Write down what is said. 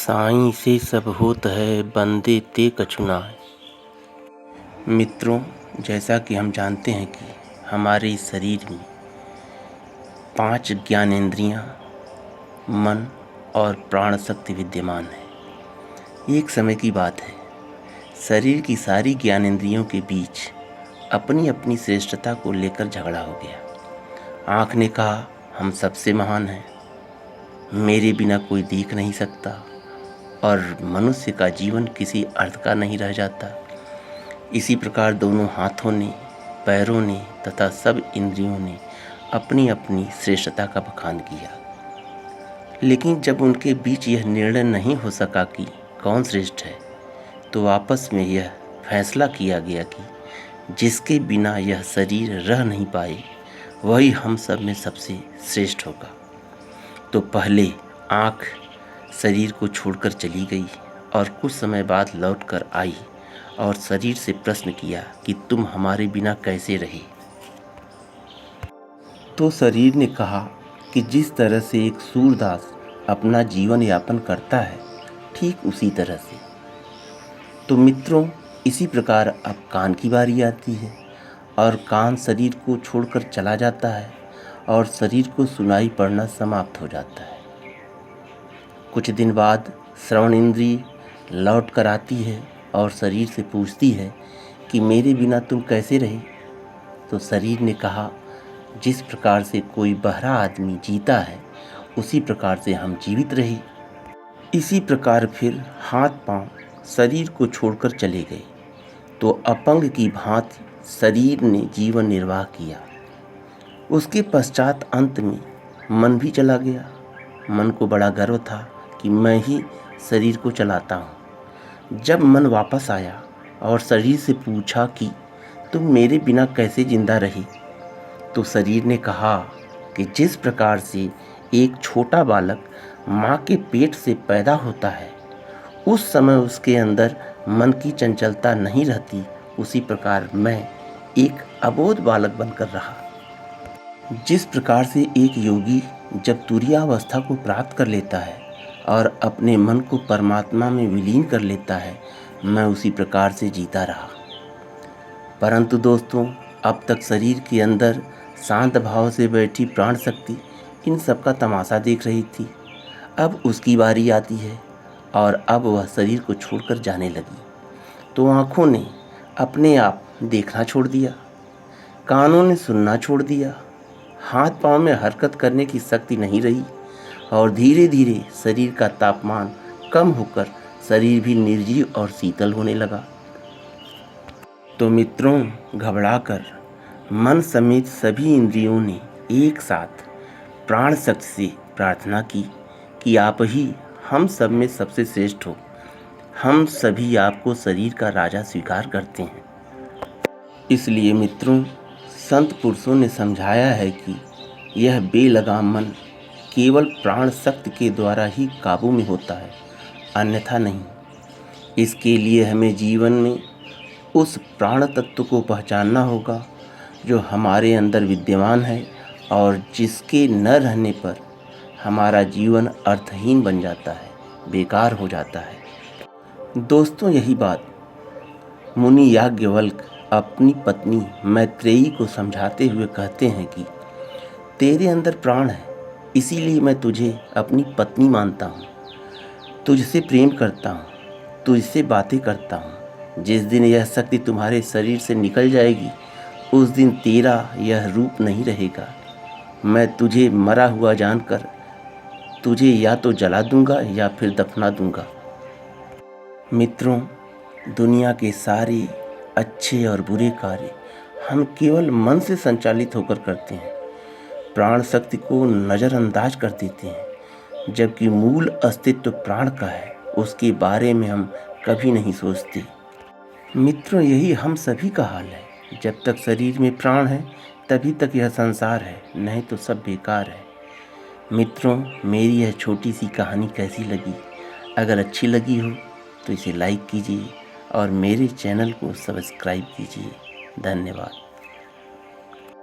साईं से सब होत है बंदे ते कछु नाय। मित्रों, जैसा कि हम जानते हैं कि हमारे इस शरीर में 5 ज्ञानेंद्रियां, मन और प्राण शक्ति विद्यमान है। एक समय की बात है, शरीर की सारी ज्ञानेंद्रियों के बीच अपनी अपनी श्रेष्ठता को लेकर झगड़ा हो गया। आँख ने कहा हम सबसे महान हैं, मेरे बिना कोई देख नहीं सकता और मनुष्य का जीवन किसी अर्थ का नहीं रह जाता। इसी प्रकार दोनों हाथों ने, पैरों ने तथा सब इंद्रियों ने अपनी अपनी श्रेष्ठता का बखान किया। लेकिन जब उनके बीच यह निर्णय नहीं हो सका कि कौन श्रेष्ठ है, तो आपस में यह फैसला किया गया कि जिसके बिना यह शरीर रह नहीं पाए वही हम सब में सबसे श्रेष्ठ होगा। तो पहले आँख शरीर को छोड़कर चली गई और कुछ समय बाद लौटकर आई और शरीर से प्रश्न किया कि तुम हमारे बिना कैसे रहे। तो शरीर ने कहा कि जिस तरह से एक सूरदास अपना जीवन यापन करता है, ठीक उसी तरह से। तो मित्रों, इसी प्रकार अब कान की बारी आती है और कान शरीर को छोड़कर चला जाता है और शरीर को सुनाई पड़ना समाप्त हो जाता है। कुछ दिन बाद श्रवण इंद्रिय लौट कर आती है और शरीर से पूछती है कि मेरे बिना तुम कैसे रहे। तो शरीर ने कहा जिस प्रकार से कोई बहरा आदमी जीता है उसी प्रकार से हम जीवित रहे। इसी प्रकार फिर हाथ पांव शरीर को छोड़कर चले गए। तो अपंग की भांति शरीर ने जीवन निर्वाह किया। उसके पश्चात अंत में मन भी चला गया। मन को बड़ा गर्व था कि मैं ही शरीर को चलाता हूँ। जब मन वापस आया और शरीर से पूछा कि तुम मेरे बिना कैसे जिंदा रहे, तो शरीर ने कहा कि जिस प्रकार से एक छोटा बालक माँ के पेट से पैदा होता है, उस समय उसके अंदर मन की चंचलता नहीं रहती, उसी प्रकार मैं एक अबोध बालक बनकर रहा। जिस प्रकार से एक योगी जब तुरीयावस्था को प्राप्त कर लेता है और अपने मन को परमात्मा में विलीन कर लेता है, मैं उसी प्रकार से जीता रहा। परंतु दोस्तों, अब तक शरीर के अंदर शांत भाव से बैठी प्राण शक्ति इन सब का तमाशा देख रही थी। अब उसकी बारी आती है और अब वह शरीर को छोड़कर जाने लगी। तो आँखों ने अपने आप देखना छोड़ दिया, कानों ने सुनना छोड़ दिया, हाथ पांव में हरकत करने की शक्ति नहीं रही और धीरे धीरे शरीर का तापमान कम होकर शरीर भी निर्जीव और शीतल होने लगा। तो मित्रों, घबराकर मन समेत सभी इंद्रियों ने एक साथ प्राण शक्ति से प्रार्थना की कि आप ही हम सब में सबसे श्रेष्ठ हो। हम सभी आपको शरीर का राजा स्वीकार करते हैं। इसलिए मित्रों, संत पुरुषों ने समझाया है कि यह बेलगाम मन केवल प्राण शक्ति के द्वारा ही काबू में होता है, अन्यथा नहीं। इसके लिए हमें जीवन में उस प्राण तत्व को पहचानना होगा जो हमारे अंदर विद्यमान है और जिसके न रहने पर हमारा जीवन अर्थहीन बन जाता है, बेकार हो जाता है। दोस्तों, यही बात मुनि याज्ञवल्क्य अपनी पत्नी मैत्रेयी को समझाते हुए कहते हैं कि तेरे अंदर प्राण है, इसीलिए मैं तुझे अपनी पत्नी मानता हूँ, तुझसे प्रेम करता हूँ, तुझसे बातें करता हूँ। जिस दिन यह शक्ति तुम्हारे शरीर से निकल जाएगी, उस दिन तेरा यह रूप नहीं रहेगा। मैं तुझे मरा हुआ जानकर तुझे या तो जला दूंगा या फिर दफना दूंगा। मित्रों, दुनिया के सारे अच्छे और बुरे कार्य हम केवल मन से संचालित होकर करते हैं, प्राण शक्ति को नज़रअंदाज कर देते हैं, जबकि मूल अस्तित्व प्राण का है, उसके बारे में हम कभी नहीं सोचते। मित्रों, यही हम सभी का हाल है। जब तक शरीर में प्राण है तभी तक यह संसार है, नहीं तो सब बेकार है। मित्रों, मेरी यह छोटी सी कहानी कैसी लगी? अगर अच्छी लगी हो तो इसे लाइक कीजिए और मेरे चैनल को सब्सक्राइब कीजिए। धन्यवाद।